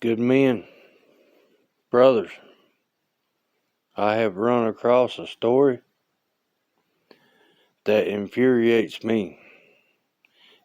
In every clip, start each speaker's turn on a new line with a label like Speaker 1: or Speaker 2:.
Speaker 1: Good men, brothers, I have run across a story that infuriates me.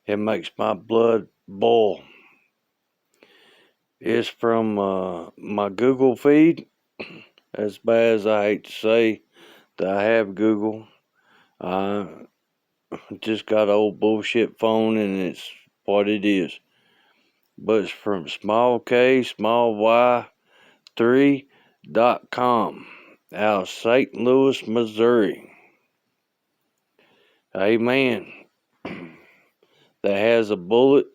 Speaker 1: It makes my blood boil. It's from my Google feed. As bad as I hate to say that I have Google, I just got an old bullshit phone and it's what it is. But it's from small K, small Y 3.com out of St. Louis, Missouri. A man that has a bullet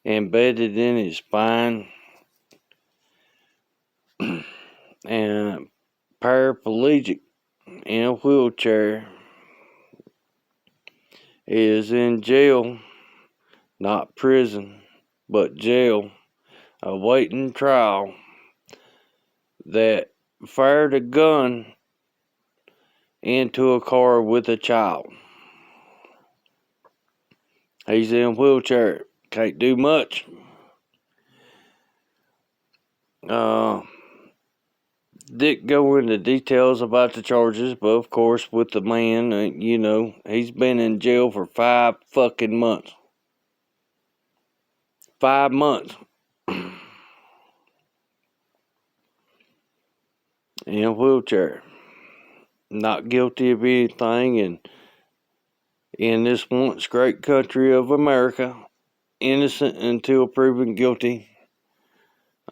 Speaker 1: embedded in his spine and paraplegic in a wheelchair is in jail, not prison, but jail, awaiting trial, that fired a gun into a car with a child. He's in a wheelchair, can't do much. Didn't go into details about the charges, but of course, with the man, he's been in jail for 5 fucking months. 5 months. In a wheelchair. Not guilty of anything, and in this once great country of America, innocent until proven guilty.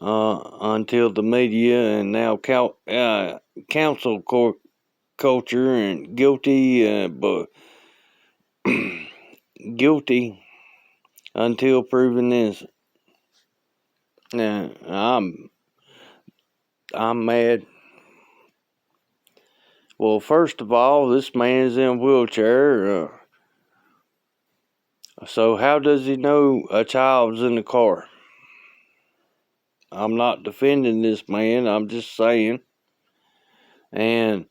Speaker 1: Until the media and now council culture and guilty, but guilty until proven innocent. Now, I'm mad. Well, first of all, this man's in a wheelchair. So how does he know a child's in the car? I'm not defending this man, I'm just saying. And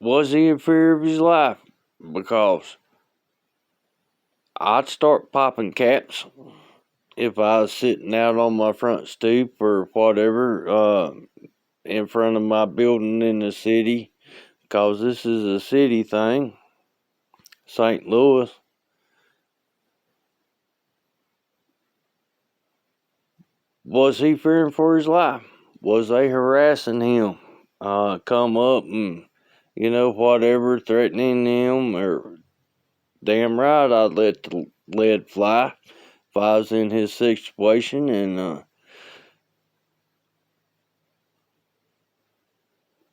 Speaker 1: was he in fear of his life? Because I'd start popping caps if I was sitting out on my front stoop or whatever, in front of my building in the city, because this is a city thing, St. Louis. Was he fearing for his life? Was they harassing him? Come up and, whatever, threatening him? Or damn right I'd let the lead fly if I was in his situation, and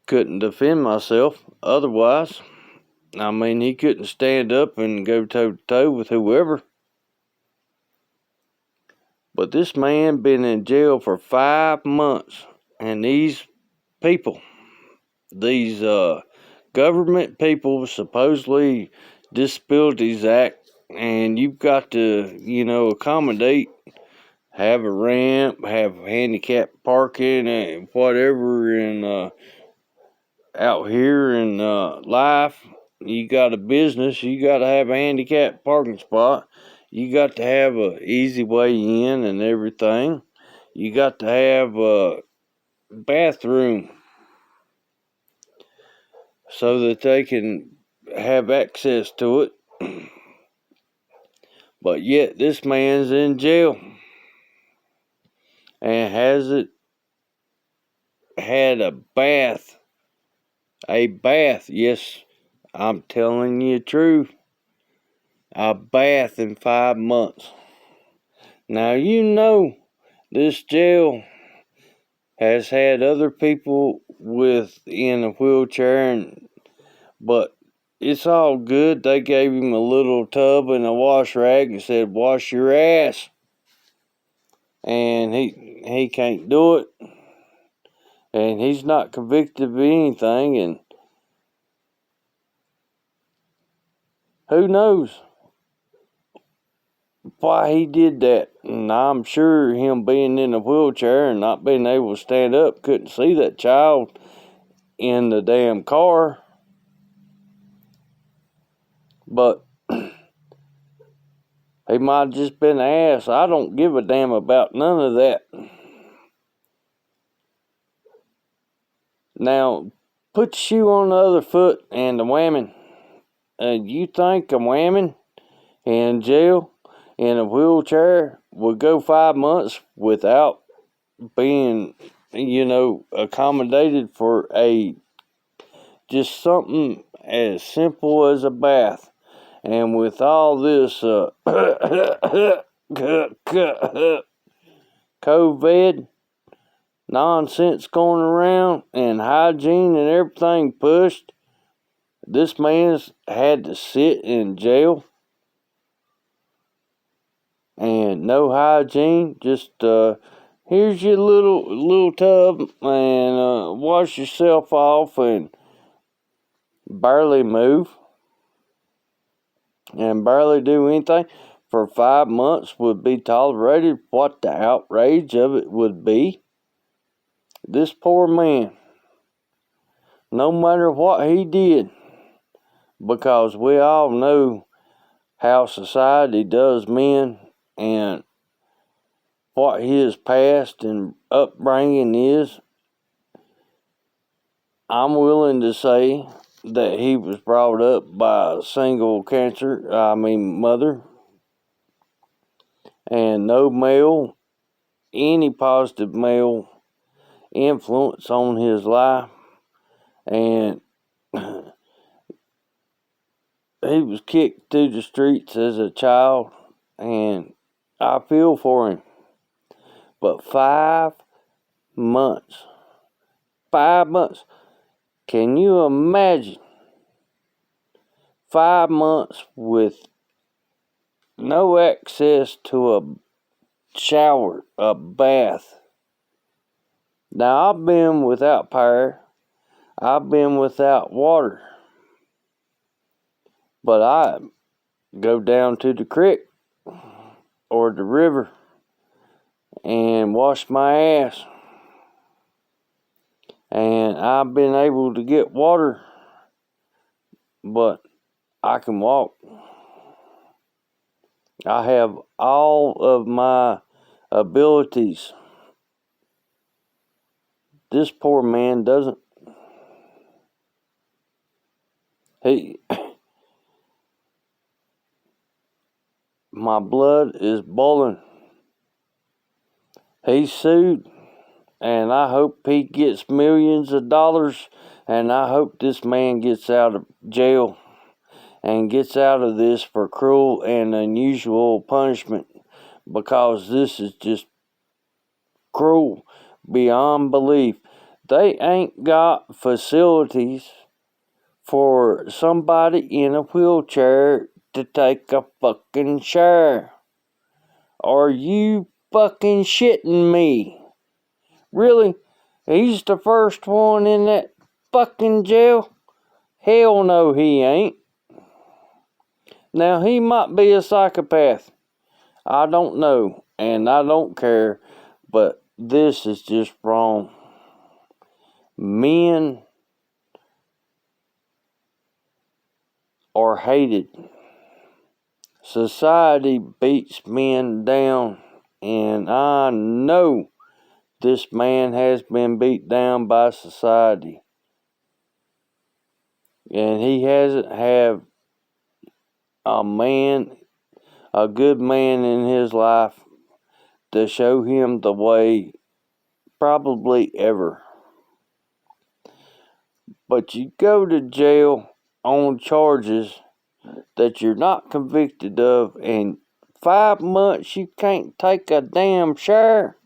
Speaker 1: couldn't defend myself otherwise. I mean, he couldn't stand up and go toe to toe with whoever. But this man been in jail for 5 months, and these people, these government people, supposedly Disabilities Act, and you've got to, accommodate, have a ramp, have handicap parking, and whatever, and out here in life, you got a business, you got to have a handicap parking spot. You got to have a easy way in and everything. You got to have a bathroom so that they can have access to it. But yet this man's in jail and hasn't had a bath. A bath, yes, I'm telling you the truth. A bath in 5 months. Now, this jail has had other people in a wheelchair, but it's all good. They gave him a little tub and a wash rag and said, wash your ass. And he can't do it. And he's not convicted of anything, and who knows why he did that. And I'm sure him being in a wheelchair and not being able to stand up couldn't see that child in the damn car. But He might have just been an ass. I don't give a damn about none of that. Now, put your shoe on the other foot and the whammon. You think a whammon in jail in a wheelchair would go 5 months without being, accommodated for just something as simple as a bath? And with all this COVID nonsense going around and hygiene and everything pushed, this man's had to sit in jail and no hygiene. Just here's your little tub and wash yourself off and barely move and barely do anything for 5 months would be tolerated. What the outrage of it would be. This poor man, no matter what he did, because we all know how society does men and what his past and upbringing is, I'm willing to say that he was brought up by a single mother, and no any positive male influence on his life, and he was kicked through the streets as a child, and I feel for him. But 5 months, 5 months, can you imagine 5 months with no access to a shower, a bath? Now, I've been without power, I've been without water, but I go down to the creek or the river and wash my ass, and I've been able to get water, but I can walk. I have all of my abilities. This poor man doesn't. My blood is boiling. He's sued, and I hope he gets millions of dollars, and I hope this man gets out of jail and gets out of this for cruel and unusual punishment, because this is just cruel beyond belief. They ain't got facilities for somebody in a wheelchair to take a fucking shower. Are you fucking shitting me? Really? He's the first one in that fucking jail? Hell no, he ain't. Now, he might be a psychopath. I don't know, and I don't care, but this is just wrong. Men are hated. Society beats men down, and I know this man has been beat down by society. And he hasn't had a good man in his life to show him the way probably ever. But you go to jail on charges that you're not convicted of, and 5 months you can't take a damn shower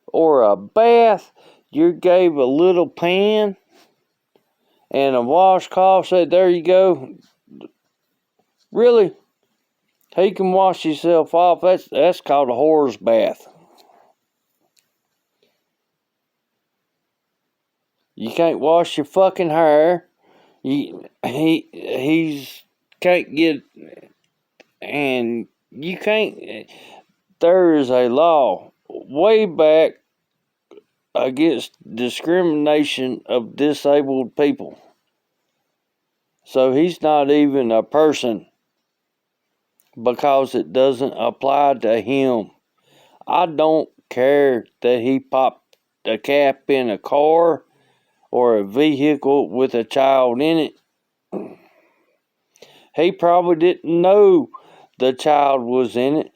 Speaker 1: or a bath. You gave a little pan and a washcloth, said, there you go. Really? He can wash himself off. That's called a whore's bath. You can't wash your fucking hair. He's can't get, and you can't. There is a law way back against discrimination of disabled people. So he's not even a person. because it doesn't apply to him. I don't care that he popped a cap in a car or a vehicle with a child in it. He probably didn't know the child was in it.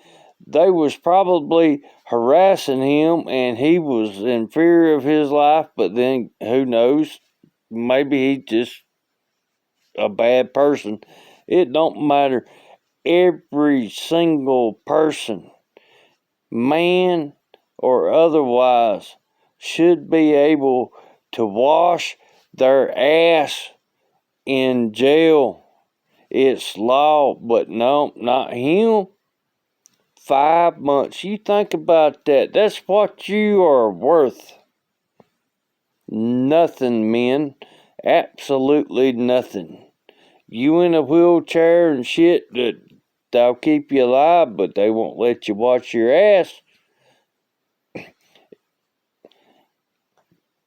Speaker 1: They was probably harassing him and he was in fear of his life, but then who knows? Maybe he's just a bad person. It don't matter. Every single person, man or otherwise, should be able to wash their ass in jail. It's law, but no, not him. 5 months. You think about that. That's what you are worth. Nothing, men. Absolutely nothing. You in a wheelchair and shit, they'll keep you alive, but they won't let you wash your ass.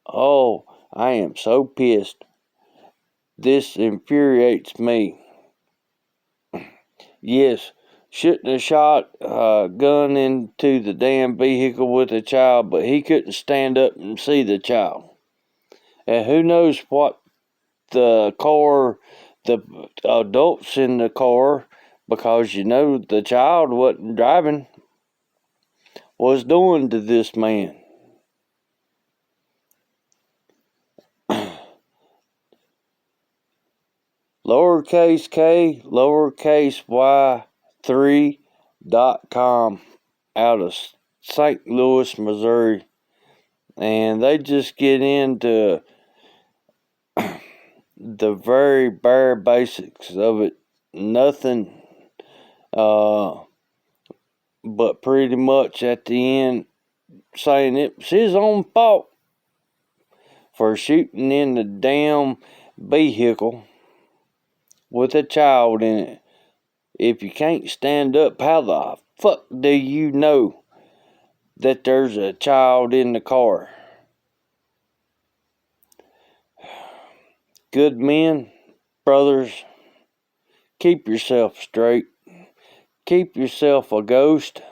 Speaker 1: Oh, I am so pissed. This infuriates me. Yes, shouldn't have shot a gun into the damn vehicle with a child, but he couldn't stand up and see the child. And who knows what the adults in the car, because the child wasn't driving, was doing to this man. Lowercase k, lowercase y3.com out of St. Louis, Missouri. And they just get into the very bare basics of it. Nothing but pretty much at the end saying it was his own fault for shooting in the damn vehicle with a child in it. If you can't stand up, how the fuck do you know that there's a child in the car? Good men, brothers, keep yourself straight. Keep yourself a ghost.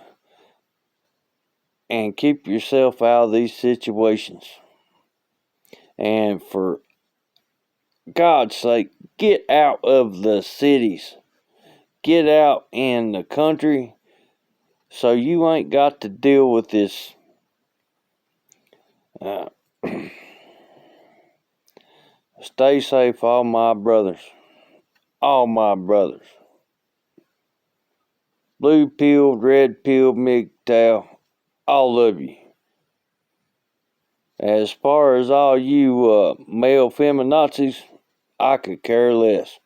Speaker 1: And keep yourself out of these situations. And for God's sake, get out of the cities. Get out in the country so you ain't got to deal with this. Stay safe, all my brothers. All my brothers. Blue pill, red pill, MGTOW. All of you. As far as all you male feminazis, I could care less.